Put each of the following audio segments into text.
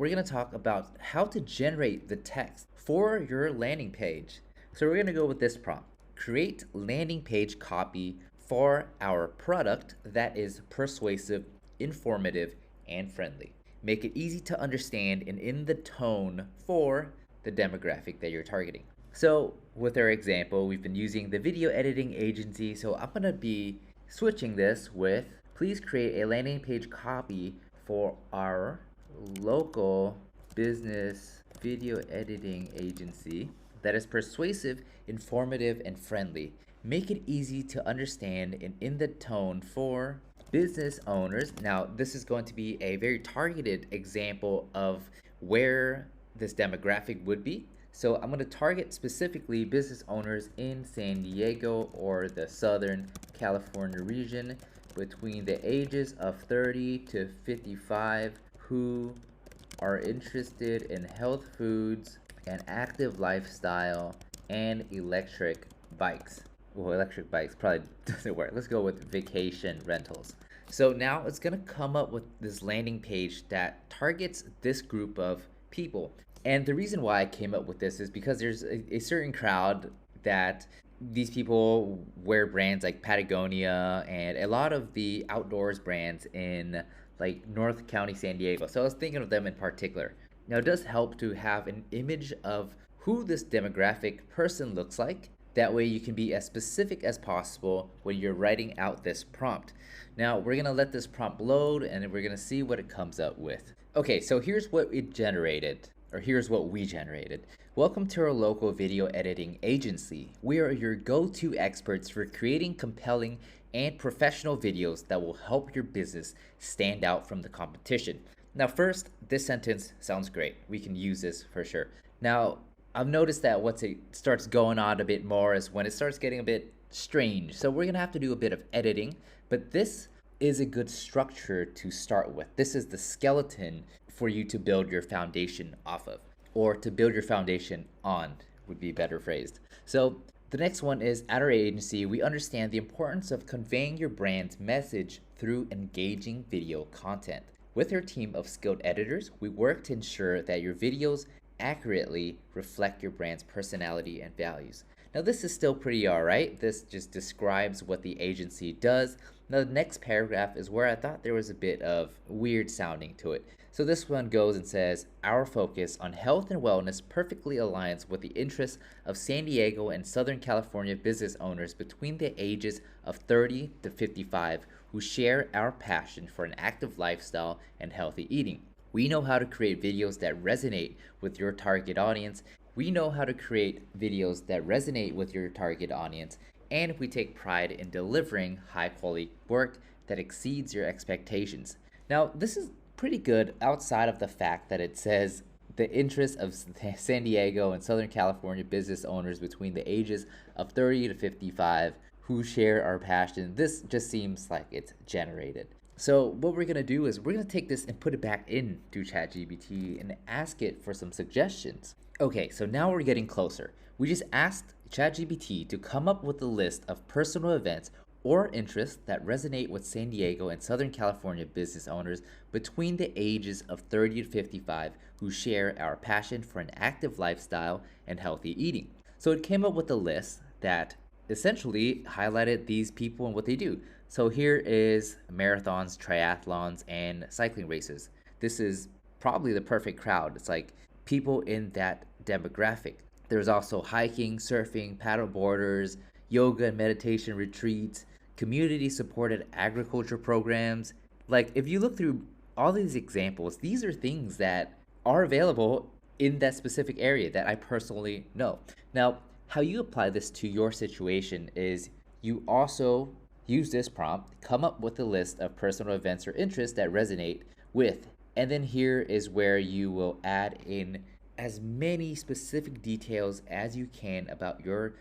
we're going to talk about how to generate the text for your landing page. So we're going to go with this prompt. Create landing page copy for our product that is persuasive, informative, and friendly. Make it easy to understand and in the tone for the demographic that you're targeting. So with our example, we've been using the video editing agency. So I'm going to be switching this with, please create a landing page copy for our local business video editing agency that is persuasive, informative, and friendly. Make it easy to understand and in the tone for business owners. Now, this is going to be a very targeted example of where this demographic would be. So I'm going to target specifically business owners in San Diego or the Southern California region between the ages of 30 to 55 who are interested in health foods, an active lifestyle, and electric bikes. Well, electric bikes probably doesn't work. Let's go with vacation rentals. So now it's going to come up with this landing page that targets this group of people. And the reason why I came up with this is because there's a certain crowd that these people wear brands like Patagonia and a lot of the outdoors brands in like North County, San Diego. So I was thinking of them in particular. Now it does help to have an image of who this demographic person looks like. That way you can be as specific as possible when you're writing out this prompt. Now we're gonna let this prompt load and we're gonna see what it comes up with. Okay, so here's what it generated. Or here's what we generated. Welcome to our local video editing agency. We are your go-to experts for creating compelling and professional videos that will help your business stand out from the competition. Now first, this sentence sounds great. We can use this for sure. Now, I've noticed that once it starts going on a bit more is when it starts getting a bit strange. So we're gonna have to do a bit of editing, but this is a good structure to start with. This is the skeleton for you to build your foundation off of, or to build your foundation on would be better phrased. So the next one is, at our agency, we understand the importance of conveying your brand's message through engaging video content. With our team of skilled editors, we work to ensure that your videos accurately reflect your brand's personality and values. Now this is still pretty alright. This just describes what the agency does. Now the next paragraph is where I thought there was a bit of weird sounding to it. So this one goes and says, our focus on health and wellness perfectly aligns with the interests of San Diego and Southern California business owners between the ages of 30 to 55 who share our passion for an active lifestyle and healthy eating. We know how to create videos that resonate with your target audience. And we take pride in delivering high quality work that exceeds your expectations. Now, this is pretty good outside of the fact that it says the interests of San Diego and Southern California business owners between the ages of 30 to 55 who share our passion. This just seems like it's generated. So what we're going to do is we're going to take this and put it back into ChatGPT and ask it for some suggestions. Okay, so now we're getting closer. We just asked ChatGPT to come up with a list of personal events or interests that resonate with San Diego and Southern California business owners between the ages of 30 to 55 who share our passion for an active lifestyle and healthy eating. So it came up with a list that essentially highlighted these people and what they do. So here is marathons, triathlons, and cycling races. This is probably the perfect crowd. It's like people in that demographic. There's also hiking, surfing, paddle boarders, yoga and meditation retreats, community supported agriculture programs. Like if you look through all these examples, these are things that are available in that specific area that I personally know. Now, how you apply this to your situation is you also use this prompt, come up with a list of personal events or interests that resonate with, and then here is where you will add in as many specific details as you can about your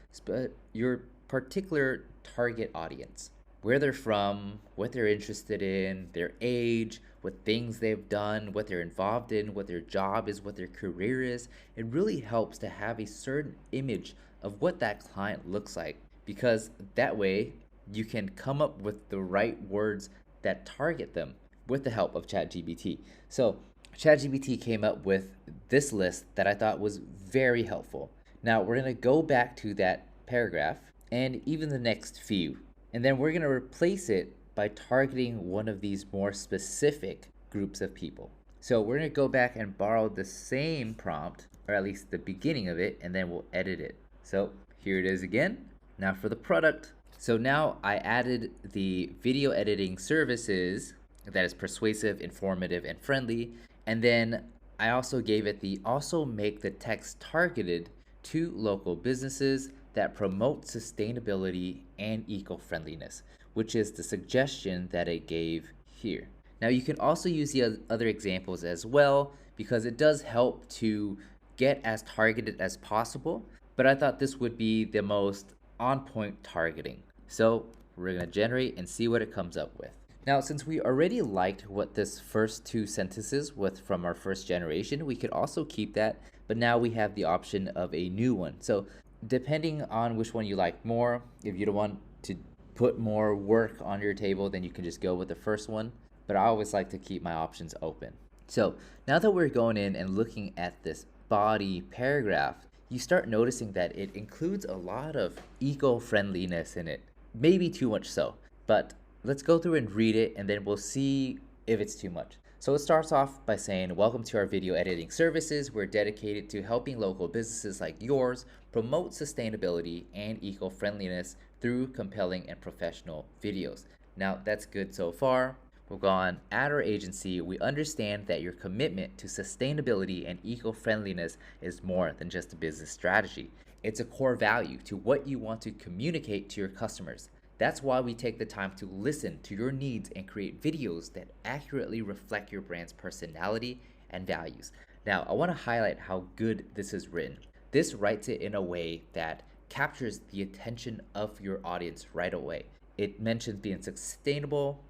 particular target audience, where they're from, what they're interested in, their age, what things they've done, what they're involved in, what their job is, what their career is. It really helps to have a certain image of what that client looks like, because that way you can come up with the right words that target them with the help of ChatGPT. So ChatGPT came up with this list that I thought was very helpful. Now we're going to go back to that paragraph and even the next few, and then we're going to replace it by targeting one of these more specific groups of people. So we're going to go back and borrow the same prompt, or at least the beginning of it, and then we'll edit it. So here it is again. Now for the product. So now I added the video editing services that is persuasive, informative, and friendly. And then I also gave it the also make the text targeted to local businesses that promote sustainability and eco-friendliness, which is the suggestion that it gave here. Now you can also use the other examples as well because it does help to get as targeted as possible, but I thought this would be the most on point targeting. So we're going to generate and see what it comes up with. Now, since we already liked what this first two sentences with from our first generation, we could also keep that, but now we have the option of a new one. So depending on which one you like more, if you don't want to put more work on your table, then you can just go with the first one. But I always like to keep my options open. So now that we're going in and looking at this body paragraph, you start noticing that it includes a lot of eco-friendliness in it. Maybe too much so, but let's go through and read it and then we'll see if it's too much. So it starts off by saying, welcome to our video editing services. We're dedicated to helping local businesses like yours promote sustainability and eco-friendliness through compelling and professional videos. Now that's good so far. We'll go on. At our agency, we understand that your commitment to sustainability and eco-friendliness is more than just a business strategy. It's a core value to what you want to communicate to your customers. That's why we take the time to listen to your needs and create videos that accurately reflect your brand's personality and values. Now, I want to highlight how good this is written. This writes it in a way that captures the attention of your audience right away. It mentions being sustainable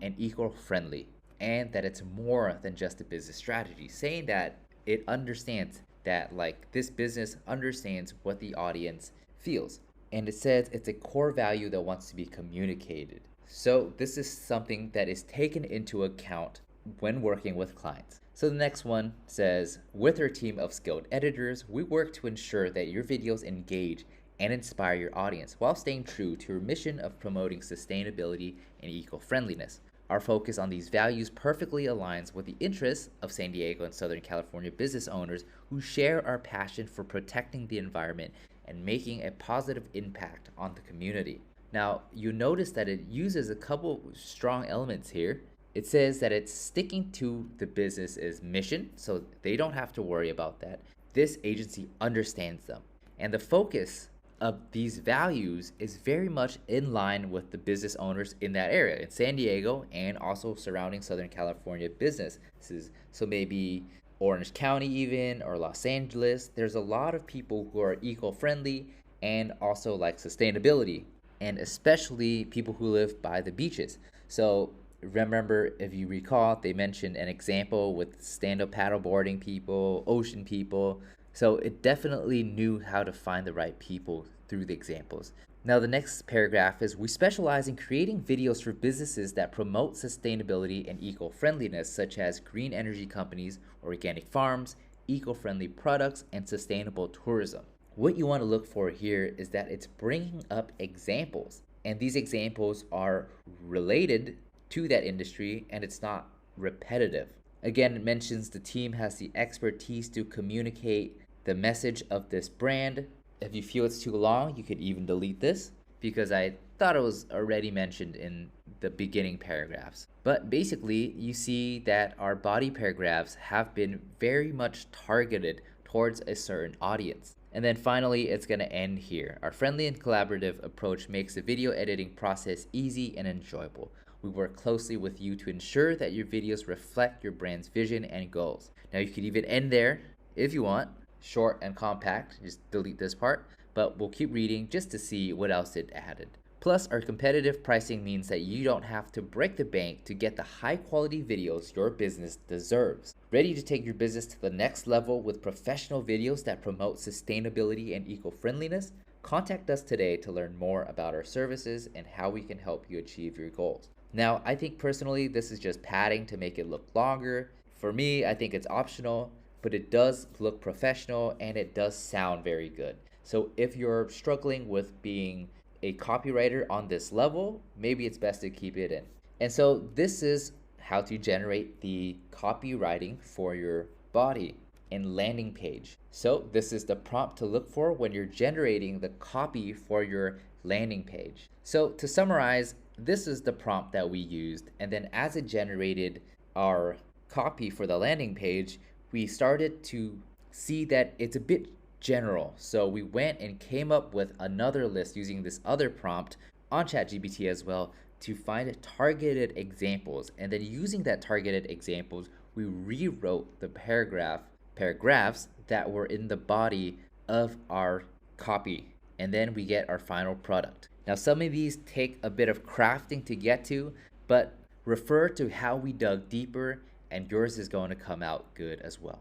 and eco-friendly, and that it's more than just a business strategy, saying that it understands that this business understands what the audience feels. And it says it's a core value that wants to be communicated. So this is something that is taken into account when working with clients. So the next one says, with our team of skilled editors, we work to ensure that your videos engage and inspire your audience while staying true to your mission of promoting sustainability and eco-friendliness. Our focus on these values perfectly aligns with the interests of San Diego and Southern California business owners who share our passion for protecting the environment and making a positive impact on the community. Now, you notice that it uses a couple strong elements here. It says that it's sticking to the business's mission, so they don't have to worry about that. This agency understands them. And the focus of these values is very much in line with the business owners in that area, in San Diego and also surrounding Southern California businesses. So maybe Orange County even, or Los Angeles. There's a lot of people who are eco-friendly and also like sustainability, and especially people who live by the beaches. So remember, if you recall, they mentioned an example with stand-up paddleboarding people, ocean people. So it definitely knew how to find the right people through the examples. Now the next paragraph is, we specialize in creating videos for businesses that promote sustainability and eco-friendliness, such as green energy companies, organic farms, eco-friendly products, and sustainable tourism. What you want to look for here is that it's bringing up examples, and these examples are related to that industry and it's not repetitive. Again, it mentions the team has the expertise to communicate the message of this brand. If you feel it's too long, you could even delete this because I thought it was already mentioned in the beginning paragraphs. But basically, you see that our body paragraphs have been very much targeted towards a certain audience. And then finally, it's going to end here. Our friendly and collaborative approach makes the video editing process easy and enjoyable. We work closely with you to ensure that your videos reflect your brand's vision and goals. Now, you could even end there if you want. Short and compact, just delete this part, but we'll keep reading just to see what else it added. Plus, our competitive pricing means that you don't have to break the bank to get the high quality videos your business deserves. Ready to take your business to the next level with professional videos that promote sustainability and eco-friendliness? Contact us today to learn more about our services and how we can help you achieve your goals. Now, I think personally this is just padding to make it look longer For me, I think it's optional, but it does look professional and it does sound very good. So if you're struggling with being a copywriter on this level, maybe it's best to keep it in. And so this is how to generate the copywriting for your body and landing page. So this is the prompt to look for when you're generating the copy for your landing page. So to summarize, this is the prompt that we used, and then as it generated our copy for the landing page, we started to see that it's a bit general. So we went and came up with another list using this other prompt on ChatGPT as well to find targeted examples. And then using that targeted examples, we rewrote the paragraphs that were in the body of our copy. And then we get our final product. Now, some of these take a bit of crafting to get to, but refer to how we dug deeper, and yours is going to come out good as well.